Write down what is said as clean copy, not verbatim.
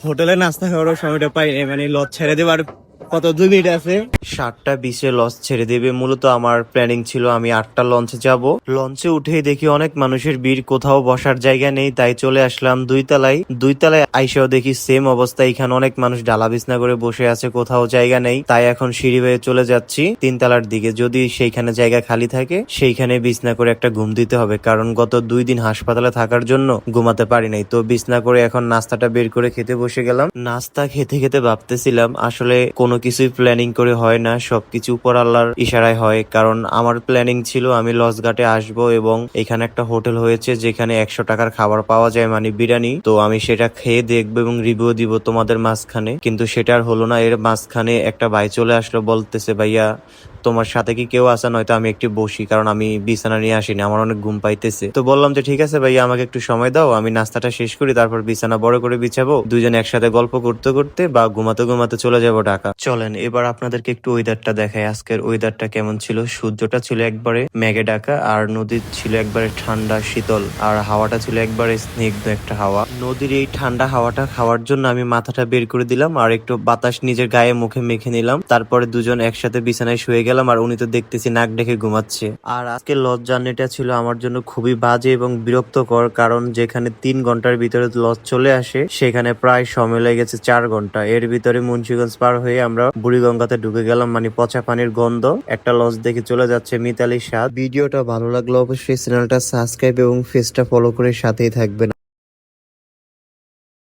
হোটেলে নাস্তা খাওয়ার সময়টা পাই নাই, মানে লজ ছেড়ে দেবার কত 2 মিনিট আছে। 7টা 20-এ লঞ্চ ছেড়ে দেবে। মূলত আমার প্ল্যানিং ছিল আমি 8টা লঞ্চে যাব। লঞ্চে উঠেই দেখি অনেক মানুষের ভিড়, কোথাও বসার জায়গা নেই, তাই চলে আসলাম 2তলায়। 2তলায় আইসাও দেখি সেম অবস্থা, এখানে অনেক মানুষ ডালা বিছনা করে বসে আছে, কোথাও জায়গা নেই। তাই এখন সিঁড়ি বেয়ে চলে যাচ্ছি 3তলার দিকে, যদি সেইখানে জায়গা খালি থাকে সেইখানে বিছনা করে একটা ঘুম দিতে হবে, কারণ গত 2 দিন হাসপাতালে থাকার জন্য ঘুমাতে পারি নাই। তো বিছনা করে এখন নাস্তাটা বের করে খেতে বসে গেলাম। নাস্তা খেতে খেতে ভাবতেছিলাম আসলে কোনো কিছুই প্ল্যানিং করে হয় না, সবকিছু উপর আল্লাহর ইশারায় হয়। কারণ আমার প্ল্যানিং ছিল আমি লজঘাটে আসব এবং এখানে একটা হোটেল হয়েছে যেখানে 100 টাকার খাবার পাওয়া যায়, মানে বিরিয়ানি। তো আমি সেটা খেয়ে দেখবো এবং রিভিউ দিব তোমাদের মাঝখানে, কিন্তু সেটা আর হলো না। এর মাঝখানে একটা ভাই চলে আসলো, বলতেছে ভাইয়া তোমার সাথে কি কেউ আছে, নয়তো আমি একটু বসি, কারণ আমি বিছানা নিয়ে আসিনি, আমার অনেক ঘুম পাইতেছে। তো বললাম যে ঠিক আছে ভাইয়া, আমাকে একটু সময় দাও, আমি নাস্তাটা শেষ করি, তারপর বিছানা বড় করে বিছাবো, দুইজনে একসাথে গল্প করতে করতে বা ঘুমাতে ঘুমাতে চলে যাবো ঢাকা। চলেন এবার আপনাদেরকে একটু ওয়েদারটা দেখাই। আজকের ওয়েদারটা কেমন ছিল। সূর্যটা ছিল একবারে মেঘে ঢাকা, আর নদী ছিল একবারে ঠান্ডা শীতল, আর হাওয়াটা ছিল একবারে স্নিগ্ধ একটা হাওয়া। নদীর এই ঠান্ডা হাওয়াটা খাওয়ার জন্য আমি মাথাটা বের করে দিলাম আর একটু বাতাস নিজের গায়ে মুখে মেখে নিলাম। তারপরে দুজন একসাথে বিছানায় শুয়ে গেলাম, আর উনি তো দেখতেছি নাক ডেকে ঘুমাচ্ছে। আর আজকে লজ জার্নিটা ছিল আমার জন্য খুবই বাজে এবং বিরক্তকর, কারণ যেখানে 3 ঘন্টার ভিতরে লজ চলে আসে সেখানে প্রায় সময় লেগে গেছে 4 ঘন্টা। এর ভিতরে মুন্সিগঞ্জ পার হয়ে আমরা বুড়িগঙ্গাতে ঢুকে গেলাম, মানে পচা পানির গন্ধ। একটা লজ দেখে চলে যাচ্ছে মিতালি স্বাদ। ভিডিওটা ভালো লাগলে অবশ্যই চ্যানেলটা সাবস্ক্রাইব এবং পেজটা ফলো করে সাথেই থাকবেন।